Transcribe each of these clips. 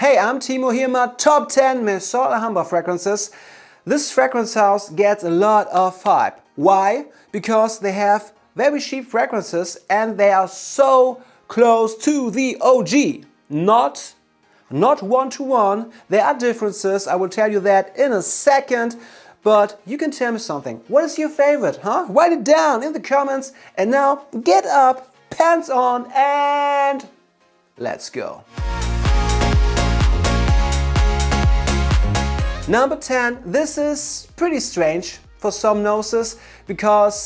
Hey, I'm Timo here, my top 10 Maison Alhambra fragrances. This fragrance house gets a lot of hype. Why? Because they have very cheap fragrances and they are so close to the OG. Not one-to-one. There are differences, I will tell you that in a second. But you can tell me something. What is your favorite, huh? Write it down in the comments. And now get up, pants on, and let's go. Number 10, this is pretty strange for some noses because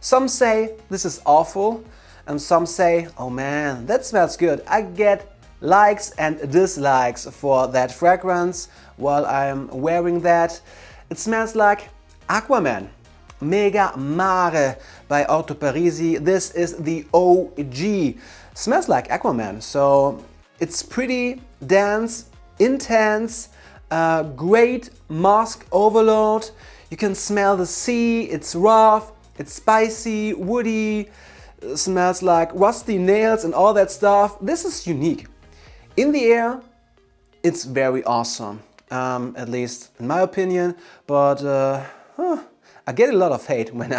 some say this is awful and some say, oh man, that smells good. I get likes and dislikes for that fragrance while I'm wearing that. It smells like Aquaman, Mega Mare by Orto Parisi. This is the OG. Smells like Aquaman, so it's pretty dense, intense. Great mask overload. You can smell the sea. It's rough, it's spicy, woody, smells like rusty nails and all that stuff. This is unique. In the air, it's very awesome, at least in my opinion, but I get a lot of hate when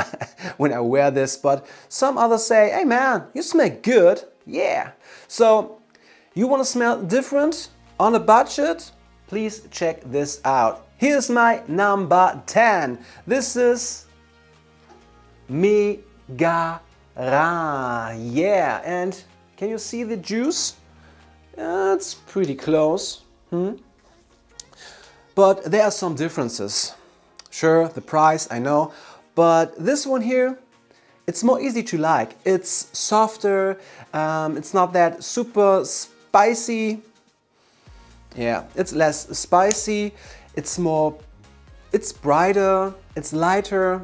I wear this, but some others say, hey man, you smell good, yeah. So you want to smell different on a budget? Please check this out. Here's my number 10. This is Megara. Yeah, and can you see the juice? It's pretty close. But there are some differences. Sure, the price, I know. But this one here, it's more easy to like. It's softer. It's not that super spicy. Yeah, it's less spicy, it's brighter, it's lighter,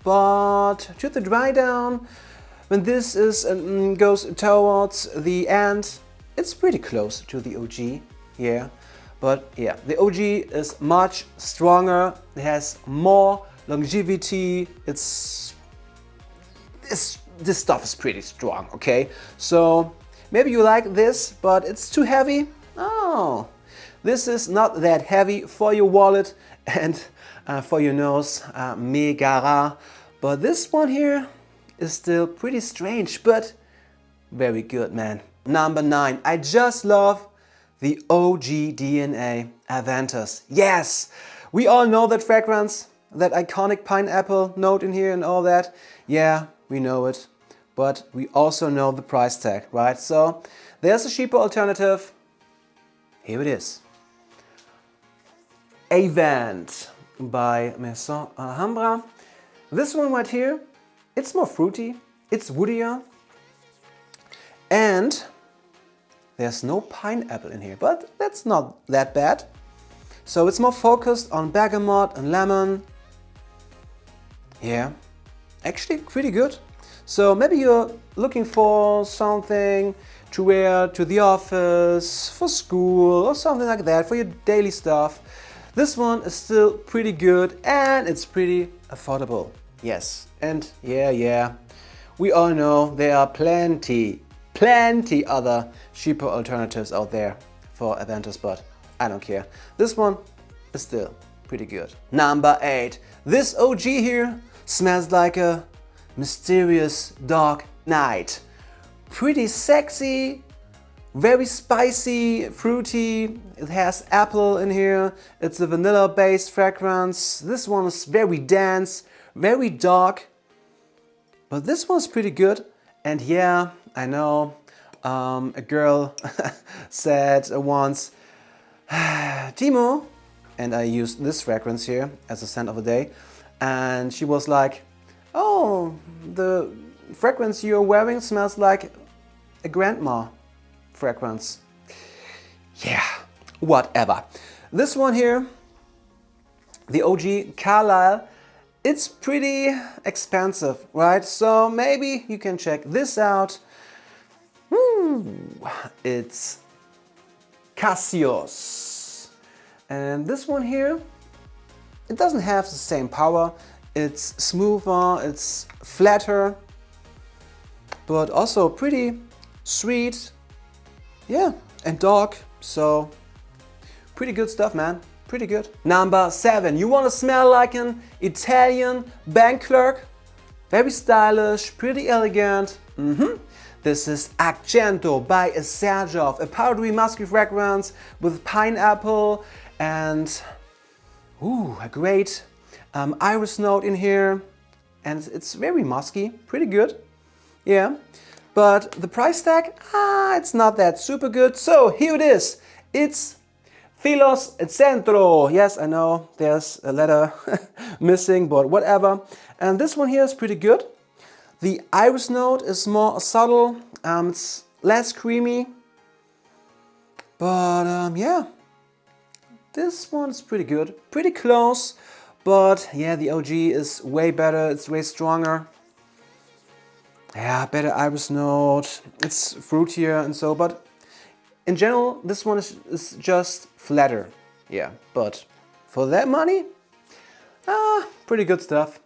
but to the dry down, when this goes towards the end, it's pretty close to the OG, yeah. But yeah, the OG is much stronger, it has more longevity, this stuff is pretty strong, okay? So maybe you like this, but it's too heavy. Oh, this is not that heavy for your wallet and for your nose, Megara. But this one here is still pretty strange, but very good, man. Number 9, I just love the OG DNA Aventus. Yes, we all know that fragrance, that iconic pineapple note in here and all that. Yeah, we know it, but we also know the price tag, right? So there's a cheaper alternative. Here it is. Avant by Maison Alhambra. This one right here, it's more fruity, it's woodier, and there's no pineapple in here, but that's not that bad. So it's more focused on bergamot and lemon. Yeah, actually pretty good. So maybe you're looking for something to wear to the office, for school or something like that, for your daily stuff. This one is still pretty good and it's pretty affordable. Yes, and yeah, we all know there are plenty other cheaper alternatives out there for Aventus, but I don't care. This one is still pretty good. Number 8. This OG here smells like a mysterious dark night. Pretty sexy, very spicy, fruity. It has apple in here. It's a vanilla-based fragrance. This one is very dense, very dark. But this one's pretty good. And yeah, I know, a girl said once, Timo, and I used this fragrance here as a scent of the day. And she was like, oh, the fragrance you're wearing smells like a grandma fragrance. Yeah, whatever. This one here, the OG Carlisle, it's pretty expensive, right? So maybe you can check this out. It's Cassius. And this one here, it doesn't have the same power. It's smoother, it's flatter, but also pretty sweet. Yeah, and dark, So pretty good stuff, man. Pretty good. Number 7. You want to smell like an Italian bank clerk? Very stylish, pretty elegant. This is Accento by Sergio, a powdery musky fragrance with pineapple and a great iris note in here. And it's very musky, pretty good. Yeah, but the price tag, it's not that super good. So here it is. It's Filos et Centro. Yes, I know there's a letter missing, but whatever. And this one here is pretty good. The iris note is more subtle. It's less creamy. But yeah, this one's pretty good. Pretty close. But yeah, the OG is way better. It's way stronger. Yeah, better iris note. It's fruitier and so, but in general, this one is just flatter. Yeah, but for that money, pretty good stuff.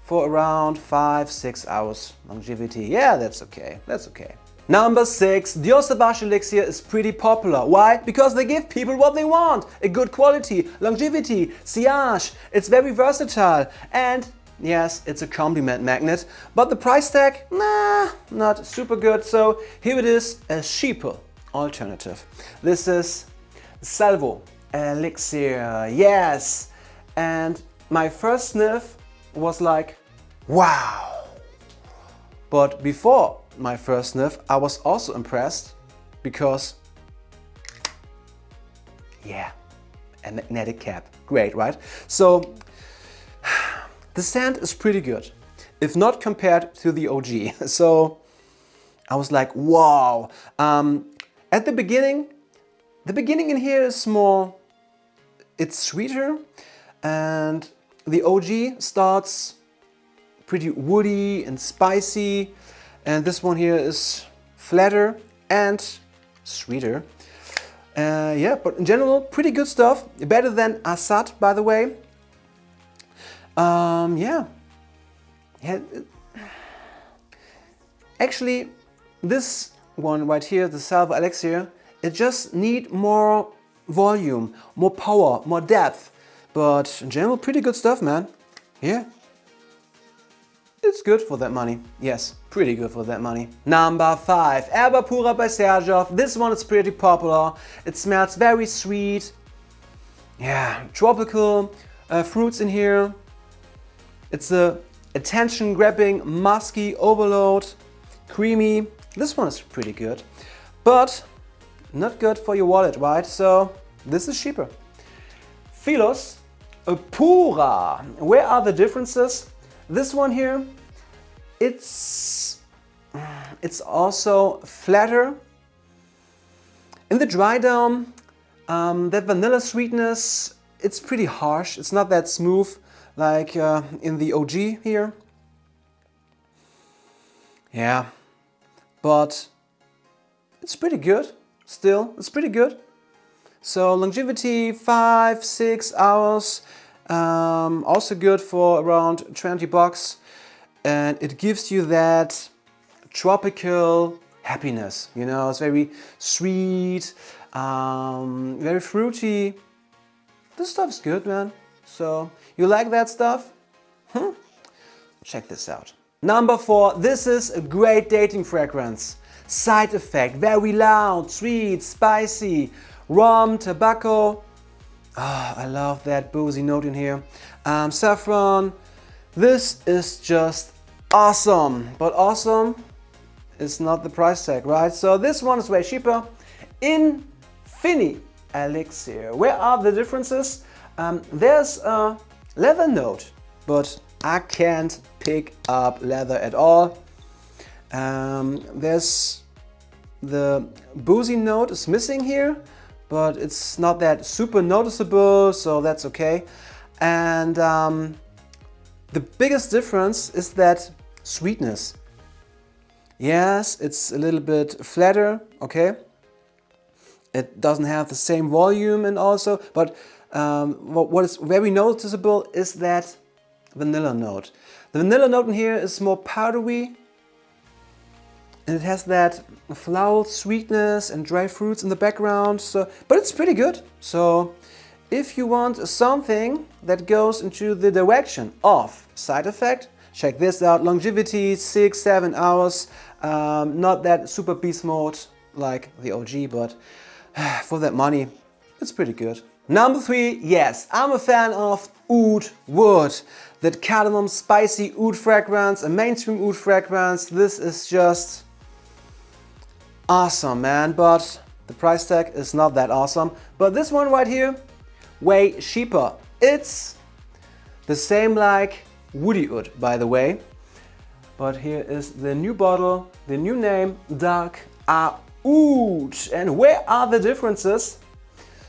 For around 5-6 hours longevity. Yeah, that's okay. That's okay. Number 6, Dior Sauvage Elixir is pretty popular. Why? Because they give people what they want. A good quality, longevity, sillage. It's very versatile. And yes, it's a compliment magnet. But the price tag, not super good. So here it is, a cheaper alternative. This is Salvo Elixir. Yes. And my first sniff was like, wow. But before my first sniff, I was also impressed because, yeah, a magnetic cap. Great, right? So the scent is pretty good, if not compared to the OG. So I was like, wow. At the beginning in here is more, it's sweeter, and the OG starts pretty woody and spicy. And this one here is flatter and sweeter. Yeah, but in general, pretty good stuff. Better than Assad, by the way. Yeah. Actually, this one right here, the Salvo Elixir, it just need more volume, more power, more depth. But in general, pretty good stuff, man. Yeah. It's good for that money. Yes, pretty good for that money. Number 5, Erba Pura by Sergio. This one is pretty popular. It smells very sweet. Yeah, tropical fruits in here. It's a attention-grabbing, musky overload. Creamy. This one is pretty good. But not good for your wallet, right? So this is cheaper. Filos Pura. Where are the differences? This one here, it's also flatter. In the dry down, that vanilla sweetness, it's pretty harsh. It's not that smooth like in the OG here. Yeah, but it's pretty good. Still, it's pretty good. So longevity 5-6 hours. Also good for around $20, and it gives you that tropical happiness. You know, it's very sweet, very fruity. This stuff's good, man. So you like that stuff? Check this out. Number 4, this is a great dating fragrance. Side effect, very loud, sweet, spicy, rum, tobacco. I love that boozy note in here. Saffron. This is just awesome. But awesome is not the price tag, right? So this one is way cheaper. Infini Elixir. Where are the differences? There's a leather note, but I can't pick up leather at all. There's the boozy note is missing here, but it's not that super noticeable, so that's okay. And the biggest difference is that sweetness. Yes, it's a little bit flatter, okay? It doesn't have the same volume and also, but what is very noticeable is that vanilla note. The vanilla note in here is more powdery And it has that floral sweetness and dry fruits in the background, so, but it's pretty good. So if you want something that goes into the direction of side effect, check this out. Longevity 6-7 hours. Not that super beast mode like the OG, but for that money, it's pretty good. Number 3, yes, I'm a fan of oud wood. That cardamom spicy oud fragrance, a mainstream oud fragrance. This is just awesome, man, but the price tag is not that awesome. But this one right here, way cheaper. It's the same like woody oud, by the way. But here is the new bottle, the new name, Dark Oud. And where are the differences?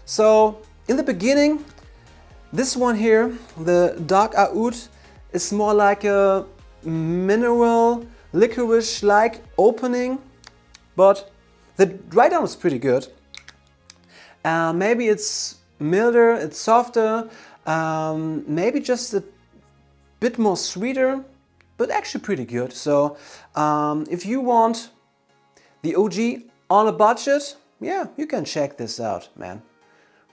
So in the beginning, this one here, the Dark Oud, is more like a mineral licorice-like opening, but the dry down is pretty good. Maybe it's milder, it's softer, maybe just a bit more sweeter, but actually pretty good. So if you want the OG on a budget, yeah, you can check this out, man.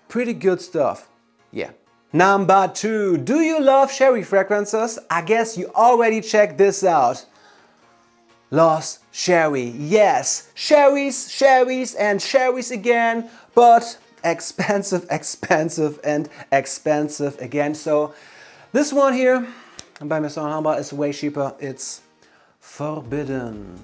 Pretty good stuff, yeah. Number 2, do you love sherry fragrances? I guess you already checked this out. Lost Sherry, yes, sherries and sherries again, but expensive, expensive and expensive again. So this one here by Maison Alhambra is way cheaper. It's Forbidden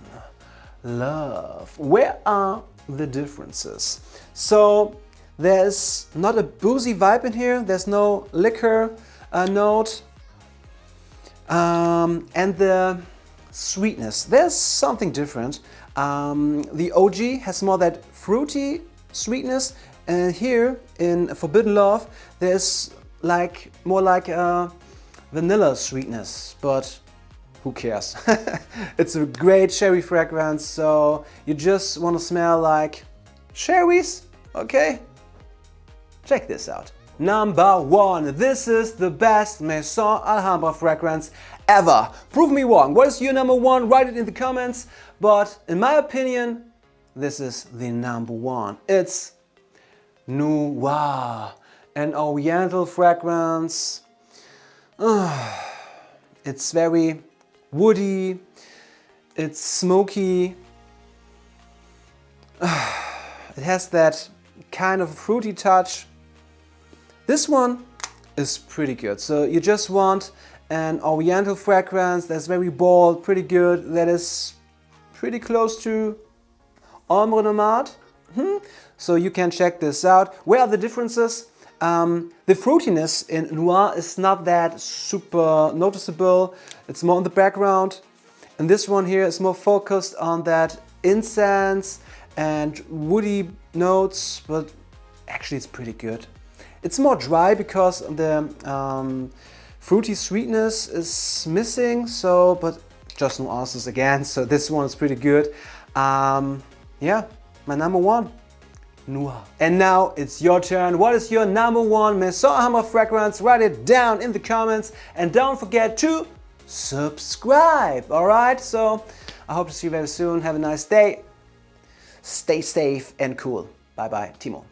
Love. Where are the differences? So there's not a boozy vibe in here. There's no liquor note. And the sweetness, there's something different. The OG has more that fruity sweetness, and here in Forbidden Love there's like more like a vanilla sweetness, but who cares? It's a great cherry fragrance, so you just want to smell like cherries, okay? Check this out. Number 1. This is the best Maison Alhambra fragrance ever. Prove me wrong. What is your number 1? Write it in the comments. But in my opinion, this is the number 1. It's Noir, an oriental fragrance. It's very woody. It's smoky. It has that kind of fruity touch. This one is pretty good. So you just want an oriental fragrance that's very bold, pretty good, that is pretty close to Ombre Nomade. So you can check this out. Where are the differences? The fruitiness in Noir is not that super noticeable. It's more in the background. And this one here is more focused on that incense and woody notes, but actually it's pretty good. It's more dry because the fruity sweetness is missing, so, but just no answers again, so this one is pretty good. Yeah, my number 1, Noir. And now it's your turn. What is your number 1 Maison Alhambra fragrance? Write it down in the comments and don't forget to subscribe, alright? So I hope to see you very soon. Have a nice day. Stay safe and cool. Bye bye, Timo.